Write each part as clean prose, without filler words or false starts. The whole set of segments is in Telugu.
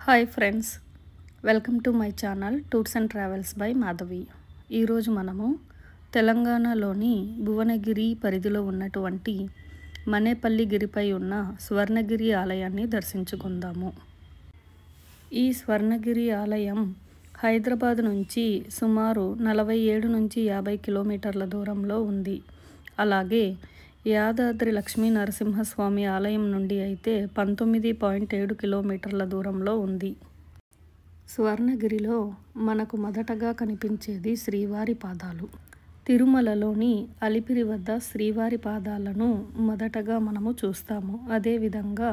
Hi friends, welcome to my channel tours and travels by Madhavi. ఈరోజు మనము తెలంగాణలోని భువనగిరి పరిధిలో ఉన్నటువంటి మనేపల్లి గిరిపై ఉన్న స్వర్ణగిరి ఆలయాన్ని దర్శించుకుందాము. ఈ స్వర్ణగిరి ఆలయం హైదరాబాద్ నుంచి సుమారు 47 నుంచి 50 కిలోమీటర్ల దూరంలో ఉంది. అలాగే యాదాద్రి లక్ష్మీ నరసింహస్వామి ఆలయం నుండి అయితే 19.7 కిలోమీటర్ల దూరంలో ఉంది. స్వర్ణగిరిలో మనకు మొదటగా కనిపించేది శ్రీవారి పాదాలు. తిరుమలలోని అలిపిరి వద్ద శ్రీవారి పాదాలను మొదటగా మనము చూస్తాము. అదేవిధంగా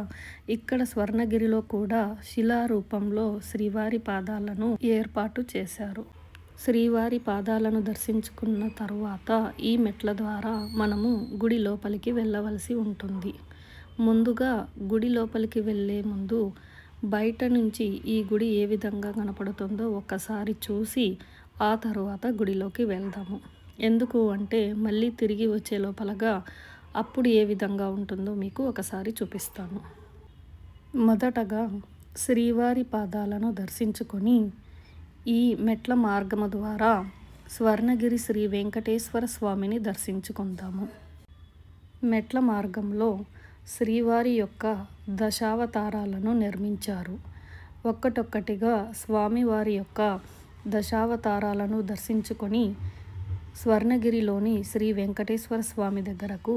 ఇక్కడ స్వర్ణగిరిలో కూడా శిలారూపంలో శ్రీవారి పాదాలను ఏర్పాటు చేశారు. శ్రీవారి పాదాలను దర్శించుకున్న తరువాత ఈ మెట్ల ద్వారా మనము గుడి లోపలికి వెళ్ళవలసి ఉంటుంది. ముందుగా గుడి లోపలికి వెళ్ళే ముందు బయట నుంచి ఈ గుడి ఏ విధంగా కనపడుతుందో ఒక్కసారి చూసి ఆ తరువాత గుడిలోకి వెళ్దాము. ఎందుకు అంటే మళ్ళీ తిరిగి వచ్చే లోపలగా అప్పుడు ఏ విధంగా ఉంటుందో మీకు ఒకసారి చూపిస్తాను. మొదటగా శ్రీవారి పాదాలను దర్శించుకొని ఈ మెట్ల మార్గము ద్వారా స్వర్ణగిరి శ్రీ వెంకటేశ్వర స్వామిని దర్శించుకుందాము. మెట్ల మార్గంలో శ్రీవారి యొక్క దశావతారాలను నిర్మించారు. ఒక్కటొక్కటిగా స్వామివారి యొక్క దశావతారాలను దర్శించుకొని స్వర్ణగిరిలోని శ్రీ వెంకటేశ్వర స్వామి దగ్గరకు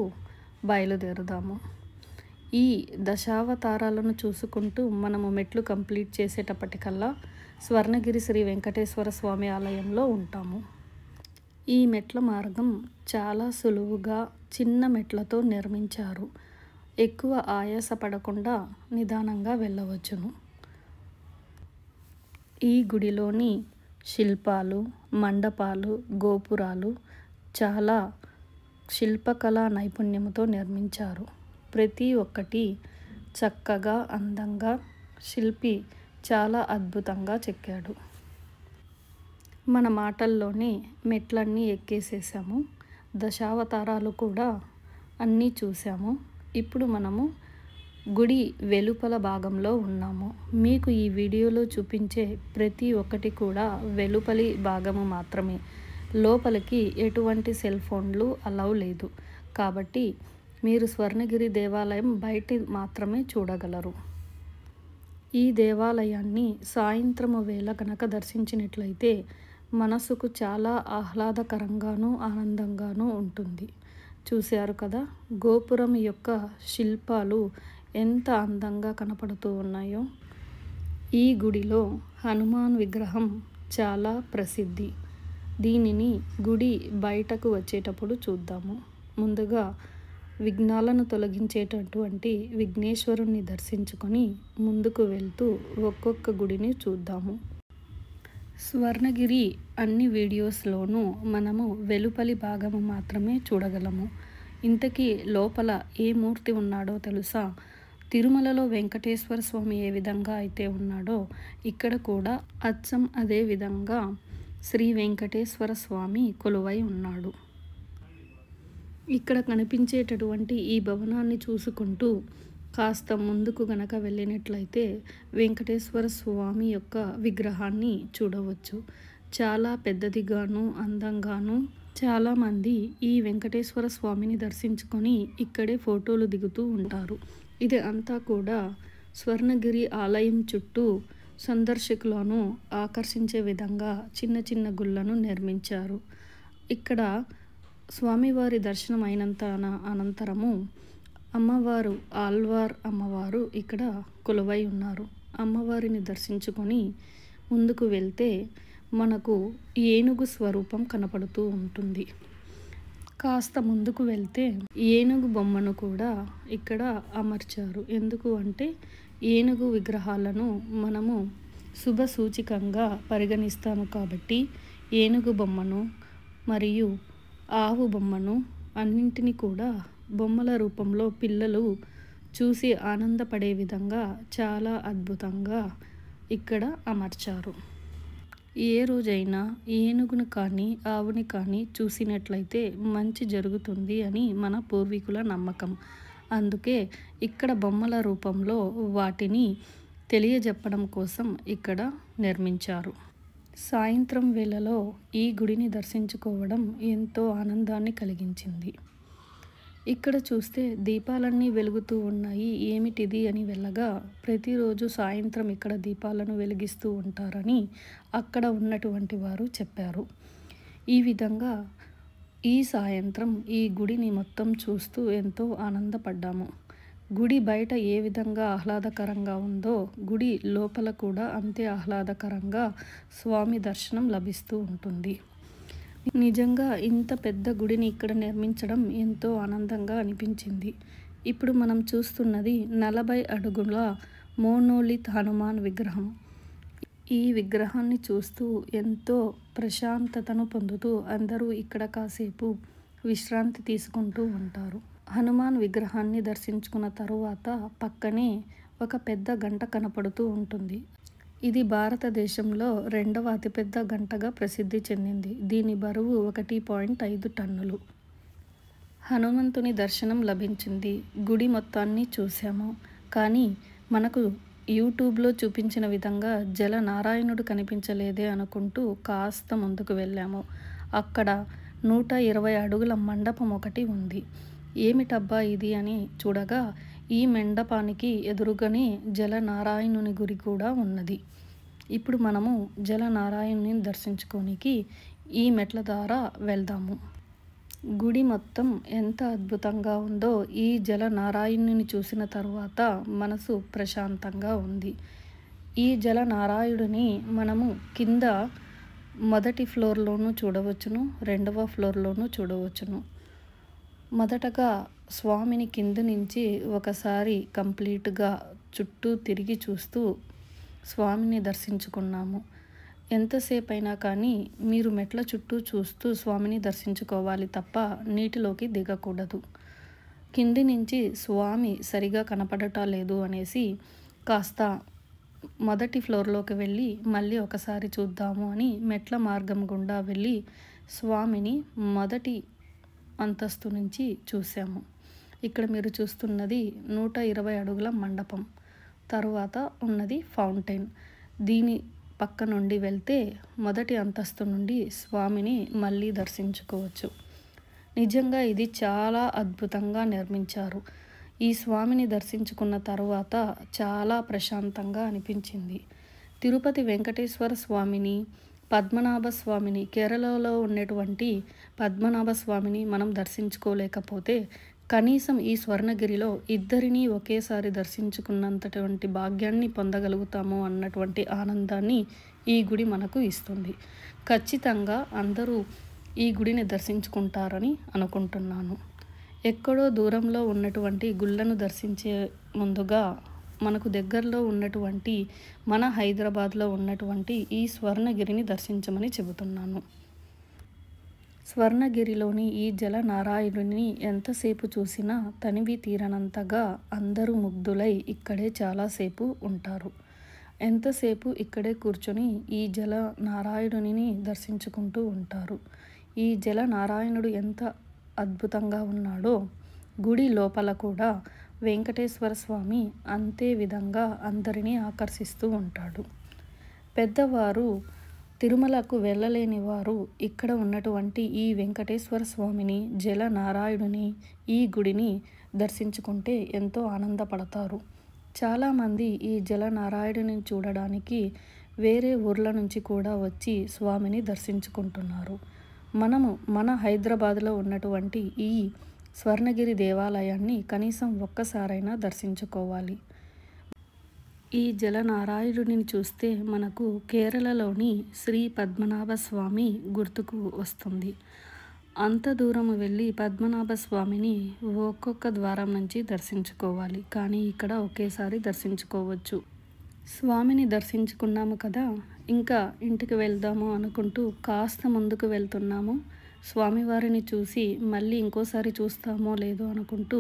బయలుదేరుదాము. ఈ దశావతారాలను చూసుకుంటూ మనము మెట్లు కంప్లీట్ చేసేటప్పటికల్లా స్వర్ణగిరి శ్రీ వెంకటేశ్వర స్వామి ఆలయంలో ఉంటాము. ఈ మెట్ల మార్గం చాలా సులువుగా చిన్న మెట్లతో నిర్మించారు. ఎక్కువ ఆయాసపడకుండా నిదానంగా వెళ్ళవచ్చును. ఈ గుడిలోని శిల్పాలు, మండపాలు, గోపురాలు చాలా శిల్పకళా నైపుణ్యంతో నిర్మించారు. ప్రతి ఒక్కటి చక్కగా అందంగా శిల్పి చాలా అద్భుతంగా చెక్కాడు. మన మాటల్లోనే మెట్లన్నీ ఎక్కేసేసాము. దశావతారాలు కూడా అన్నీ చూసాము. ఇప్పుడు మనము గుడి వెలుపల భాగంలో ఉన్నాము. మీకు ఈ వీడియోలో చూపించే ప్రతి ఒక్కటి కూడా వెలుపలి భాగము మాత్రమే. లోపలికి ఎటువంటి సెల్ ఫోన్లు అలౌ లేదు. కాబట్టి మీరు స్వర్ణగిరి దేవాలయం బయట మాత్రమే చూడగలరు. ఈ దేవాలయాన్ని సాయంత్రము వేళ కనుక దర్శించినట్లయితే మనసుకు చాలా ఆహ్లాదకరంగాను ఆనందంగాను ఉంటుంది. చూశారు కదా, గోపురం యొక్క శిల్పాలు ఎంత అందంగా కనపడుతూ ఉన్నాయో. ఈ గుడిలో హనుమాన్ విగ్రహం చాలా ప్రసిద్ధి. దీనిని గుడి బయటకు వచ్చేటప్పుడు చూద్దాము. ముందుగా విఘ్నాలను తొలగించేటటువంటి విఘ్నేశ్వరుణ్ణి దర్శించుకొని ముందుకు వెళ్తూ ఒక్కొక్క గుడిని చూద్దాము. స్వర్ణగిరి అన్ని వీడియోస్లోనూ మనము వెలుపలి భాగము మాత్రమే చూడగలము. ఇంతకీ లోపల ఏ మూర్తి ఉన్నాడో తెలుసా? తిరుమలలో వెంకటేశ్వర స్వామి ఏ విధంగా అయితే ఉన్నాడో ఇక్కడ కూడా అచ్చం అదే విధంగా శ్రీ వెంకటేశ్వర స్వామి కొలువై ఉన్నాడు. ఇక్కడ కనిపించేటటువంటి ఈ భవనాన్ని చూసుకుంటూ కాస్త ముందుకు గనక వెళ్ళినట్లయితే వెంకటేశ్వర స్వామి యొక్క విగ్రహాన్ని చూడవచ్చు. చాలా పెద్దదిగాను అందంగాను చాలామంది ఈ వెంకటేశ్వర స్వామిని దర్శించుకొని ఇక్కడే ఫోటోలు దిగుతూ ఉంటారు. ఇది అంతా కూడా స్వర్ణగిరి ఆలయం చుట్టూ సందర్శకులను ఆకర్షించే విధంగా చిన్న చిన్న గుళ్ళను నిర్మించారు. ఇక్కడ స్వామివారి దర్శనం అనంతరము అమ్మవారు ఆల్వార్ అమ్మవారు ఇక్కడ కొలువై ఉన్నారు. అమ్మవారిని దర్శించుకొని ముందుకు వెళ్తే మనకు ఏనుగు స్వరూపం కనపడుతూ ఉంటుంది. కాస్త ముందుకు వెళ్తే ఏనుగు బొమ్మను కూడా ఇక్కడ అమర్చారు. ఎందుకు అంటే ఏనుగు విగ్రహాలను మనము శుభ సూచికంగా పరిగణిస్తాము కాబట్టి ఏనుగు బొమ్మను మరియు ఆవు బొమ్మను అన్నింటినీ కూడా బొమ్మల రూపంలో పిల్లలు చూసి ఆనందపడే విధంగా చాలా అద్భుతంగా ఇక్కడ అమర్చారు. ఏ రోజైనా ఏనుగును కానీ ఆవుని కానీ చూసినట్లయితే మంచి జరుగుతుంది అని మన పూర్వీకుల నమ్మకం. అందుకే ఇక్కడ బొమ్మల రూపంలో వాటిని తెలియజెప్పడం కోసం ఇక్కడ నిర్మించారు. సాయంత్రం వేళలో ఈ గుడిని దర్శించుకోవడం ఎంతో ఆనందాన్ని కలిగించింది. ఇక్కడ చూస్తే దీపాలన్నీ వెలుగుతూ ఉన్నాయి, ఏమిటిది అని వెళ్ళగా ప్రతిరోజు సాయంత్రం ఇక్కడ దీపాలను వెలిగిస్తూ ఉంటారని అక్కడ ఉన్నటువంటి వారు చెప్పారు. ఈ విధంగా ఈ సాయంత్రం ఈ గుడిని మొత్తం చూస్తూ ఎంతో ఆనందపడ్డాము. గుడి బయట ఏ విధంగా ఆహ్లాదకరంగా ఉందో గుడి లోపల కూడా అంతే ఆహ్లాదకరంగా స్వామి దర్శనం లభిస్తూ ఉంటుంది. నిజంగా ఇంత పెద్ద గుడిని ఇక్కడ నిర్మించడం ఎంతో ఆనందంగా అనిపించింది. ఇప్పుడు మనం చూస్తున్నది 40 అడుగుల మోనోలిత్ హనుమాన్ విగ్రహం. ఈ విగ్రహాన్ని చూస్తూ ఎంతో ప్రశాంతతను పొందుతూ అందరూ ఇక్కడ కాసేపు విశ్రాంతి తీసుకుంటూ ఉంటారు. హనుమాన్ విగ్రహాన్ని దర్శించుకున్న తరువాత పక్కనే ఒక పెద్ద గంట కనపడుతూ ఉంటుంది. ఇది భారతదేశంలో 2వ అతిపెద్ద గంటగా ప్రసిద్ధి చెందింది. దీని బరువు 1.5 టన్నులు. హనుమంతుని దర్శనం లభించింది. గుడి మొత్తాన్ని చూసాము. కానీ మనకు యూట్యూబ్లో చూపించిన విధంగా జలనారాయణుడు కనిపించలేదే అనుకుంటూ కాస్త ముందుకు వెళ్ళాము. అక్కడ 120 అడుగుల మండపం ఒకటి ఉంది. ఏమిటబ్బా ఇది అని చూడగా ఈ మండపానికి ఎదురుగానే జలనారాయణుని గుడి కూడా ఉన్నది. ఇప్పుడు మనము జలనారాయణుని దర్శించుకోనికి ఈ మెట్ల ద్వారా వెళ్దాము. గుడి మొత్తం ఎంత అద్భుతంగా ఉందో ఈ జలనారాయణుని చూసిన తరువాత మనసు ప్రశాంతంగా ఉంది. ఈ జలనారాయణుడిని మనము కింద మొదటి ఫ్లోర్లోనూ చూడవచ్చును, 2వ ఫ్లోర్లోనూ చూడవచ్చును. మొదటగా స్వామిని కింద నుంచి ఒకసారి కంప్లీట్గా చుట్టూ తిరిగి చూస్తూ స్వామిని దర్శించుకున్నాము. ఎంతసేపు అయినా కానీ మీరు మెట్ల చుట్టూ చూస్తూ స్వామిని దర్శించుకోవాలి తప్ప నీటిలోకి దిగకూడదు. కింది నుంచి స్వామి సరిగా కనపడటం లేదు అనేసి కాస్త మొదటి ఫ్లోర్లోకి వెళ్ళి మళ్ళీ ఒకసారి చూద్దాము అని మెట్ల మార్గం గుండా వెళ్ళి స్వామిని మొదటి అంతస్తు నుంచి చూసాము. ఇక్కడ మీరు చూస్తున్నది 120 అడుగుల మండపం. తరువాత ఉన్నది ఫౌంటైన్. దీని పక్క నుండి వెళ్తే మొదటి అంతస్తు నుండి స్వామిని మళ్ళీ దర్శించుకోవచ్చు. నిజంగా ఇది చాలా అద్భుతంగా నిర్మించారు. ఈ స్వామిని దర్శించుకున్న తరువాత చాలా ప్రశాంతంగా అనిపించింది. తిరుపతి వెంకటేశ్వర స్వామిని, పద్మనాభ స్వామిని, కేరళలో ఉన్నటువంటి పద్మనాభ స్వామిని మనం దర్శించుకోలేకపోతే కనీసం ఈ స్వర్ణగిరిలో ఇద్దరిని ఒకేసారి దర్శించుకున్నంతటువంటి భాగ్యాన్ని పొందగలుగుతాము అన్నటువంటి ఆనందాన్ని ఈ గుడి మనకు ఇస్తుంది. ఖచ్చితంగా అందరూ ఈ గుడిని దర్శించుకుంటారని అనుకుంటున్నాను. ఎక్కడో దూరంలో ఉన్నటువంటి గుళ్ళను దర్శించే ముందుగా మనకు దగ్గరలో ఉన్నటువంటి మన హైదరాబాద్లో ఉన్నటువంటి ఈ స్వర్ణగిరిని దర్శించమని చెబుతున్నాను. స్వర్ణగిరిలోని ఈ జలనారాయణుని ఎంతసేపు చూసినా తనివి తీరనంతగా అందరూ ముగ్ధులై ఇక్కడే చాలాసేపు ఉంటారు. ఎంతసేపు ఇక్కడే కూర్చొని ఈ జలనారాయణుని దర్శించుకుంటూ ఉంటారు. ఈ జలనారాయణుడు ఎంత అద్భుతంగా ఉన్నాడో గుడి లోపల కూడా వెంకటేశ్వర స్వామి అంతే విధంగా అందరినీ ఆకర్షిస్తూ ఉంటాడు. పెద్దవారు తిరుమలకు వెళ్ళలేని వారు ఇక్కడ ఉన్నటువంటి ఈ వెంకటేశ్వర స్వామిని, జలనారాయణుని, ఈ గుడిని దర్శించుకుంటే ఎంతో ఆనందపడతారు. చాలామంది ఈ జలనారాయణుని చూడడానికి వేరే ఊర్ల నుంచి కూడా వచ్చి స్వామిని దర్శించుకుంటున్నారు. మనము మన హైదరాబాద్లో ఉన్నటువంటి ఈ స్వర్ణగిరి దేవాలయాన్ని కనీసం ఒక్కసారైనా దర్శించుకోవాలి. ఈ జలనారాయణుడిని చూస్తే మనకు కేరళలోని శ్రీ పద్మనాభ స్వామి గుర్తుకు వస్తుంది. అంత దూరం వెళ్ళి పద్మనాభ స్వామిని ఒక్కొక్క ద్వారం నుంచి దర్శించుకోవాలి. కానీ ఇక్కడ ఒకేసారి దర్శించుకోవచ్చు. స్వామిని దర్శించుకున్నాము కదా, ఇంకా ఇంటికి వెళ్దాము అనుకుంటూ కాస్త ముందుకు వెళ్తున్నాము. స్వామివారిని చూసి మళ్ళీ ఇంకోసారి చూస్తామో లేదో అనుకుంటూ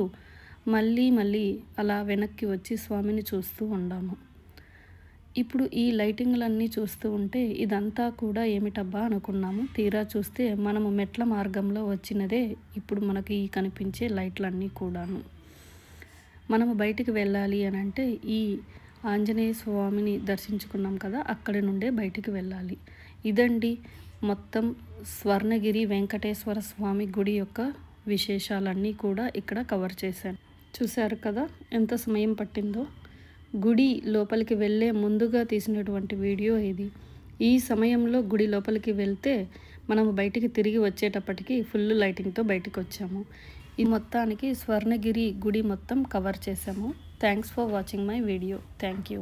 మళ్ళీ అలా వెనక్కి వచ్చి స్వామిని చూస్తూ ఉన్నాము. ఇప్పుడు ఈ లైటింగ్లన్నీ చూస్తూ ఉంటే ఇదంతా కూడా ఏమిటబ్బా అనుకున్నాము. తీరా చూస్తే మనము మెట్ల మార్గంలో వచ్చినదే ఇప్పుడు మనకి ఈ కనిపించే లైట్లన్నీ కూడాను. మనము బయటికి వెళ్ళాలి అని అంటే ఈ ఆంజనేయ స్వామిని దర్శించుకున్నాం కదా, అక్కడి నుండే బయటికి వెళ్ళాలి. ఇదండి మొత్తం స్వర్ణగిరి వెంకటేశ్వర స్వామి గుడి యొక్క విశేషాలన్నీ కూడా ఇక్కడ కవర్ చేశాను. చూశారు కదా ఎంత సమయం పట్టిందో. గుడి లోపలికి వెళ్ళే ముందుగా తీసినటువంటి వీడియో ఇది. ఈ సమయంలో గుడి లోపలికి వెళ్తే మనము బయటికి తిరిగి వచ్చేటప్పటికి ఫుల్ లైటింగ్తో బయటకు వచ్చాము. ఈ మొత్తానికి స్వర్ణగిరి గుడి మొత్తం కవర్ చేసాము. Thanks for watching my video. Thank you.